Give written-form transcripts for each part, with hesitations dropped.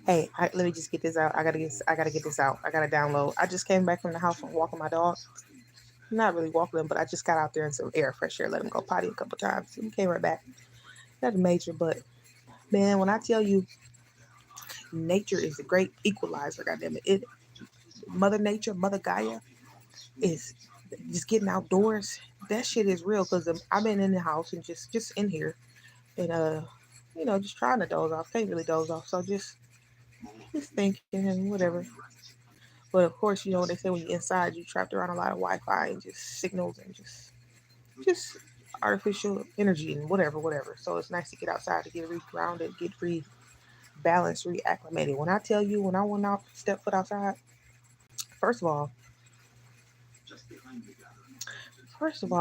Hey, let me just get this out. I gotta get this out. I gotta download. I just came back from the house from walking my dog. Not really walking him, but I just got out there in some air, fresh air. Let him go potty a couple times. He came right back. Nothing major, but man, when I tell you, nature is a great equalizer. Goddamn it, Mother Nature, Mother Gaia is just getting outdoors. That shit is real because I've been in the house and just in here and just trying to doze off. Can't really doze off, so just thinking and whatever. But of course, what they say when you're inside, you trapped around a lot of Wi-Fi and just signals and just artificial energy and whatever. So it's nice to get outside to get re-grounded, get re-balanced, reacclimated. When I tell you, when I went out, step foot outside, first of all,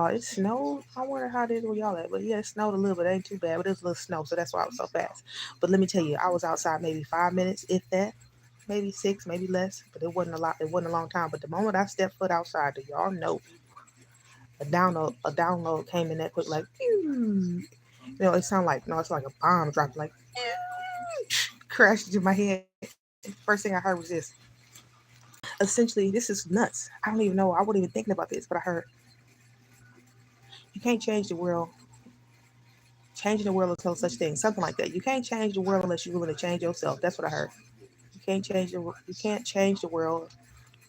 it snowed. I wonder how it is where y'all at. But yeah, it snowed a little bit. It ain't too bad, but it was a little snow, so that's why I was so fast. But let me tell you, I was outside maybe 5 minutes, if that, maybe six, maybe less. But it wasn't a lot. It wasn't a long time. But the moment I stepped foot outside, do y'all know a download came in that quick, like, pew. It sounded like no, it's like a bomb dropped, like crashed into my head. First thing I heard was this. Essentially, this is nuts. I don't even know. I wasn't even thinking about this, but I heard you can't change the world. Changing the world is no such thing. Something like that. You can't change the world unless you're willing to change yourself. That's what I heard. You can't change the world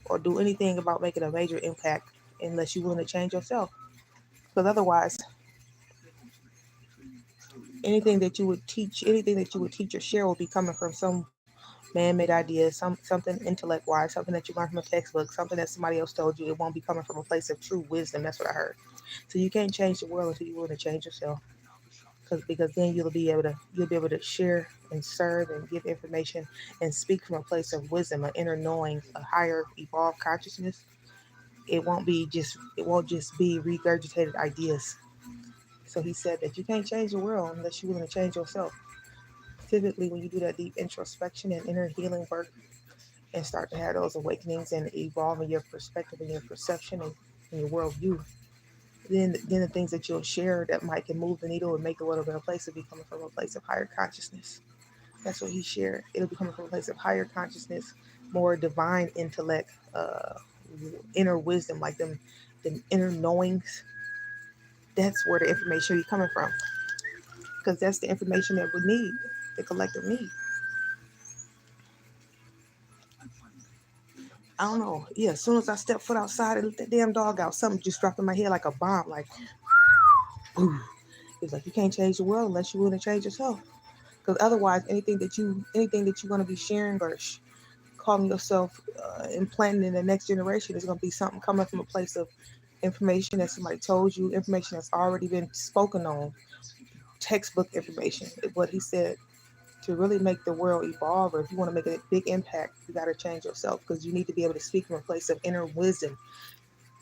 or do anything about making a major impact unless you're willing to change yourself. Because otherwise, anything that you would teach or share will be coming from some man-made ideas, something intellect-wise, something that you learned from a textbook, something that somebody else told you. It won't be coming from a place of true wisdom. That's what I heard. So you can't change the world until you're willing to change yourself. Because then you'll be able to share and serve and give information and speak from a place of wisdom, an inner knowing, a higher evolved consciousness. It won't just be regurgitated ideas. So he said that you can't change the world unless you're willing to change yourself. Typically, when you do that deep introspection and inner healing work and start to have those awakenings and evolve in your perspective and your perception and your worldview, then the things that you'll share that might can move the needle and make the world a better place will be coming from a place of higher consciousness. That's what he shared. It'll be coming from a place of higher consciousness, more divine intellect, inner wisdom, like them inner knowings. That's where the information will be coming from, because that's the information that we need, the collective need. I don't know. Yeah, as soon as I stepped foot outside and let that damn dog out, something just dropped in my head like a bomb. Like, boom. It's like you can't change the world unless you want to change yourself. Because otherwise, anything that you're going to be sharing or calling yourself implanting in the next generation is going to be something coming from a place of information that somebody told you, information that's already been spoken on, textbook information. What he said, to really make the world evolve, or if you want to make a big impact, you got to change yourself, because you need to be able to speak from a place of inner wisdom,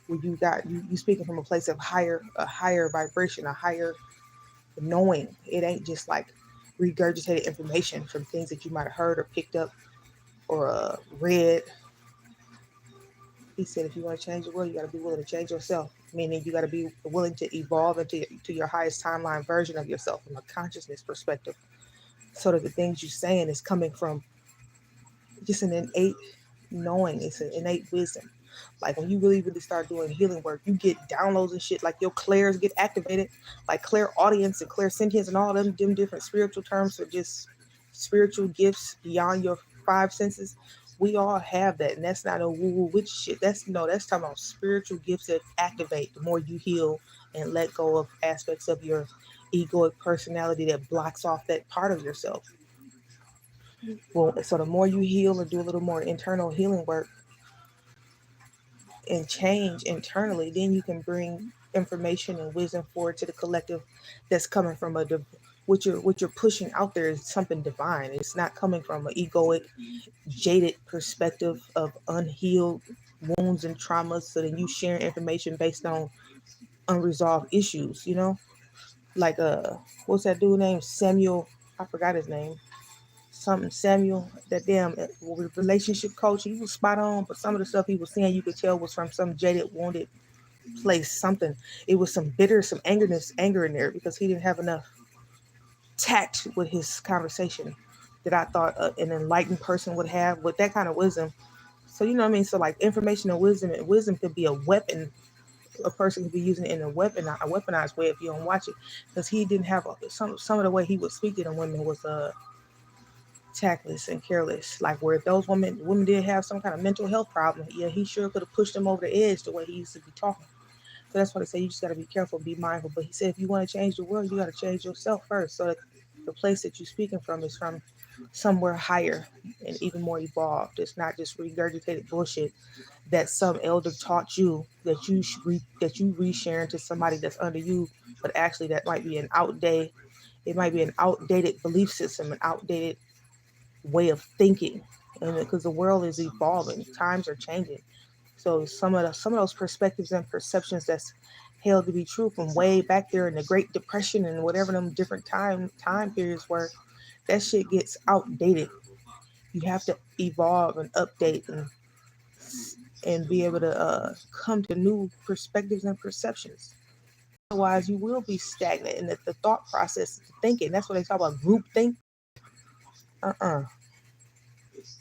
where you speaking from a place of a higher vibration, a higher knowing. It ain't just like regurgitated information from things that you might have heard or picked up or read. He said, if you want to change the world, you got to be willing to change yourself. Meaning, you got to be willing to evolve to your highest timeline version of yourself from a consciousness perspective, so that the things you're saying is coming from just an innate knowing. It's an innate wisdom. Like when you really start doing healing work, you get downloads and shit. Like your clairs get activated, like clear audience and clear sentience and all them different spiritual terms for just spiritual gifts beyond your five senses. We all have that, and that's not a woo woo witch shit. That's talking about spiritual gifts that activate the more you heal and let go of aspects of your egoic personality that blocks off that part of yourself. Well, so the more you heal or do a little more internal healing work and change internally, then you can bring information and wisdom forward to the collective that's coming from what you're pushing out there is something divine. It's not coming from an egoic, jaded perspective of unhealed wounds and traumas. So then you share information based on unresolved issues. Like what's that dude named Samuel? I forgot his name. Something Samuel, that damn relationship coach. He was spot on, but some of the stuff he was saying, you could tell was from some jaded, wounded place. Something. It was some bitter, some anger in there because he didn't have enough tact with his conversation. that I thought an enlightened person would have with that kind of wisdom. So you know what I mean. So like information and wisdom could be a weapon. A person could be using it in a weaponized way if you don't watch it, because he didn't have some of the way he would speak to them women was tactless and careless. Like where if those women did have some kind of mental health problem, yeah, he sure could have pushed them over the edge the way he used to be talking. So that's why they say you just got to be careful, be mindful. But he said if you want to change the world, you got to change yourself first. So that the place that you're speaking from is from somewhere higher and even more evolved. It's not just regurgitated bullshit that some elder taught you that you resharing to somebody that's under you, but actually that might be an outdated. It might be an outdated belief system, an outdated way of thinking, and because the world is evolving, times are changing. So some of those perspectives and perceptions that's held to be true from way back there in the Great Depression and whatever them different time periods were, that shit gets outdated. You have to evolve and update and be able to come to new perspectives and perceptions. Otherwise, you will be stagnant in the thought process, the thinking. That's what they talk about group think.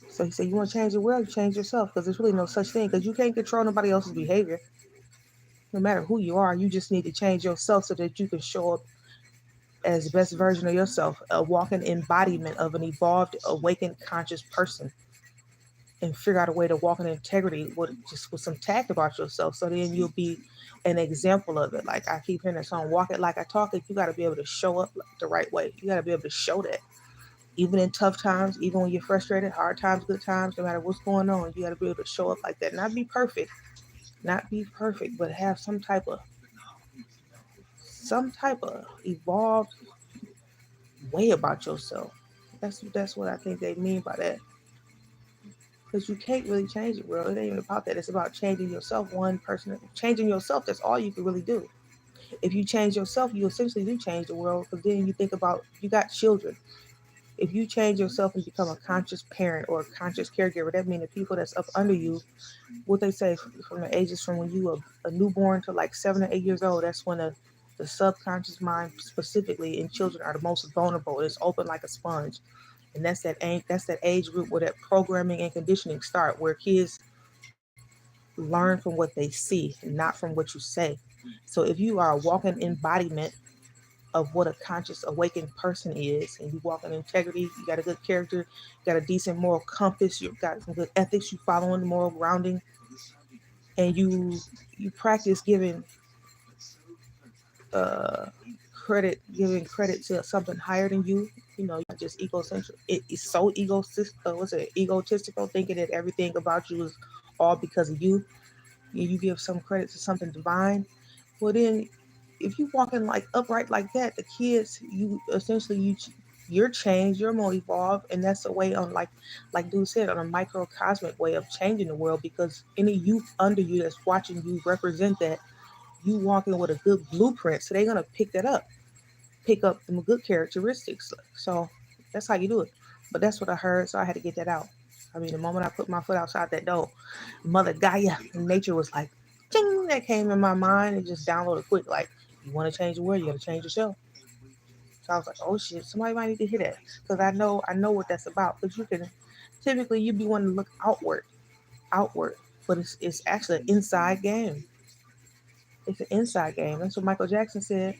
So he said, you want to change the world, you change yourself, because there's really no such thing, because you can't control nobody else's behavior. No matter who you are, you just need to change yourself so that you can show up as the best version of yourself, a walking embodiment of an evolved, awakened, conscious person, and figure out a way to walk in integrity with some tact about yourself. So then you'll be an example of it. Like I keep hearing that song, "Walk It Like I Talk It." You got to be able to show up the right way. You got to be able to show that. Even in tough times, even when you're frustrated, hard times, good times, no matter what's going on, you got to be able to show up like that. Not be perfect, but have some type of evolved way about yourself. That's what I think they mean by that. Because you can't really change the world. It ain't even about that. It's about changing yourself, one person. Changing yourself, that's all you can really do. If you change yourself, you essentially do change the world. Because then you think about, you got children. If you change yourself and become a conscious parent or a conscious caregiver, that means the people that's up under you, what they say from the ages from when you were a newborn to like 7 or 8 years old, that's when the subconscious mind specifically in children are the most vulnerable. It's open like a sponge. And that's that age group where that programming and conditioning start, where kids learn from what they see and not from what you say. So if you are a walking embodiment of what a conscious awakened person is, and you walk in integrity, you got a good character, you got a decent moral compass, you've got some good ethics, you following moral grounding, and you practice uh giving credit to something higher than you. You know, you're not just egocentric. It's so egotistical, thinking that everything about you is all because of you. You give some credit to something divine. Well, then, if you walking like upright like that, the kids, you essentially you're changed, you're more evolved, and that's a way on like dude said, on a microcosmic way of changing the world, because any youth under you that's watching you represent that. You walking with a good blueprint, so they're gonna pick up the good characteristics. So that's how you do it. But that's what I heard, so I had to get that out. I mean, the moment I put my foot outside that door, Mother Gaia, nature was like, ding, that came in my mind and just downloaded quick. Like, you want to change the world, you got to change yourself. So I was like, oh shit, somebody might need to hear that, because I know what that's about. Because typically you be wanting to look outward, but it's actually an inside game. It's an inside game. That's what Michael Jackson said.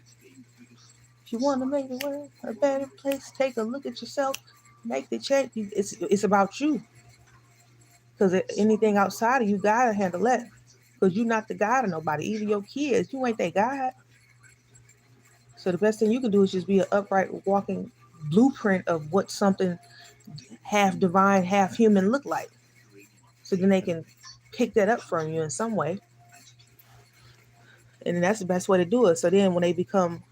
If you want to make the world a better place, take a look at yourself, make the change. It's about you. Because anything outside of you, gotta handle that. Because you're not the God of nobody. Even your kids, you ain't their God. So the best thing you can do is just be an upright, walking blueprint of what something half divine, half human look like. So then they can pick that up from you in some way. And that's the best way to do it. So then when they become,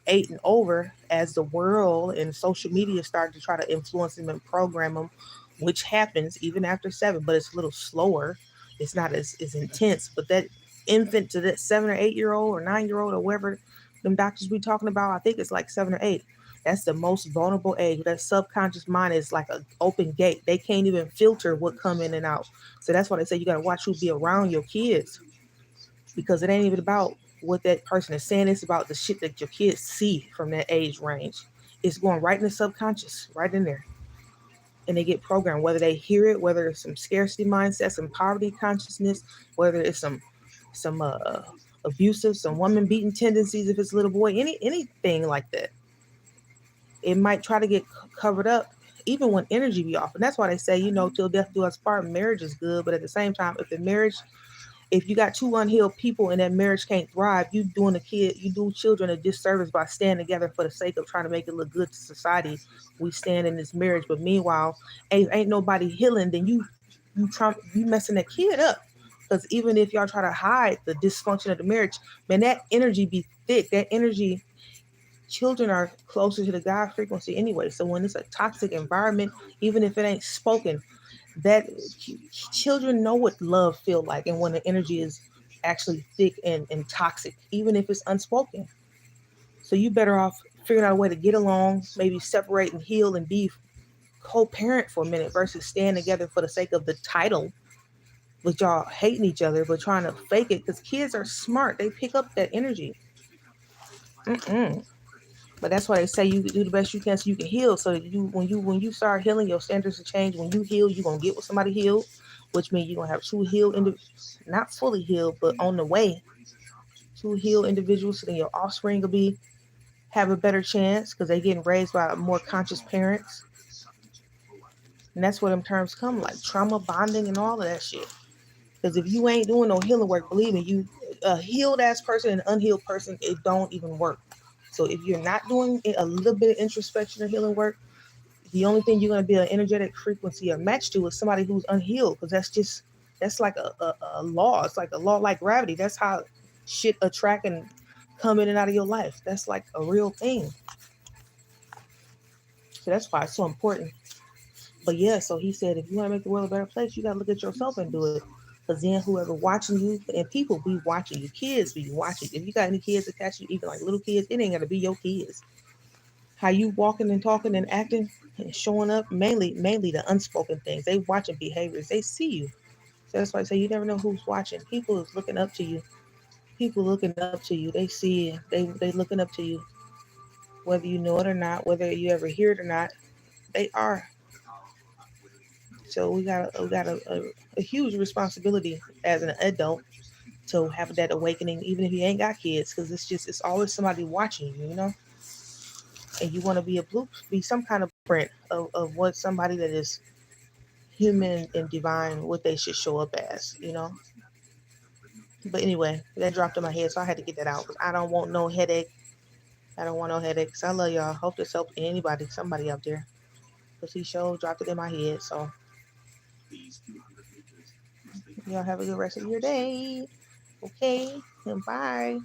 8 and over, as the world and social media start to try to influence them and program them, which happens even after 7, but it's a little slower. It's not as intense. But that infant to that 7 or 8 year old or 9 year old or whoever them doctors be talking about, I think it's like 7 or 8. That's the most vulnerable age. That subconscious mind is like an open gate. They can't even filter what come in and out. So that's why they say you got to watch who be around your kids, because it ain't even about what that person is saying. It's about the shit that your kids see from that age range. It's going right in the subconscious, right in there. and they get programmed, whether they hear it, whether it's some scarcity mindset, some poverty consciousness, whether it's some abusive, some woman beating tendencies if it's a little boy, anything like that. It might try to get covered up even when energy be off. And that's why they say, till death do us part, marriage is good. But at the same time, if you got two unhealed people and that marriage can't thrive, you do children a disservice by staying together for the sake of trying to make it look good to society. We stand in this marriage, but meanwhile, ain't nobody healing. Then you messing that kid up. Because even if y'all try to hide the dysfunction of the marriage, man, that energy be thick. That energy, children are closer to the God frequency anyway. So when it's a toxic environment, even if it ain't spoken, that children know what love feel like, and when the energy is actually thick and toxic, even if it's unspoken. So you better off figuring out a way to get along, maybe separate and heal and be co-parent for a minute versus staying together for the sake of the title, with y'all hating each other but trying to fake it, because kids are smart. They pick up that energy. But that's why they say you do the best you can so you can heal. So that when you start healing, your standards will change. When you heal, you're gonna get with somebody healed, which means you're gonna have two healed, not fully healed, but on the way. Two healed individuals, so then your offspring will have a better chance because they're getting raised by more conscious parents. And that's where them terms come, like trauma bonding and all of that shit. Because if you ain't doing no healing work, believe me, you a healed ass person and an unhealed person, it don't even work. So if you're not doing a little bit of introspection or healing work, the only thing you're going to be an energetic frequency or match to is somebody who's unhealed, because that's like a law. It's like a law like gravity. That's how shit attract and come in and out of your life. That's like a real thing. So that's why it's so important. But yeah, so he said, if you want to make the world a better place, you got to look at yourself and do it. Because then whoever watching you, and people be watching you, kids be watching. If you got any kids attached to you, even like little kids, it ain't got to be your kids. How you walking and talking and acting and showing up, mainly the unspoken things. They watching behaviors. They see you. So that's why I say you never know who's watching. People is looking up to you. People looking up to you. They see it. They looking up to you. Whether you know it or not, whether you ever hear it or not, they are. So we got a huge responsibility as an adult to have that awakening, even if you ain't got kids, because it's always somebody watching you, and you want to be some kind of print of what somebody that is human and divine, what they should show up as. But anyway, that dropped in my head, so I had to get that out because I don't want no headache. I don't want no headaches. I love y'all. Hope this helped anybody, somebody out there, because he showed dropped it in my head. So y'all have a good rest of your day. Okay, and bye.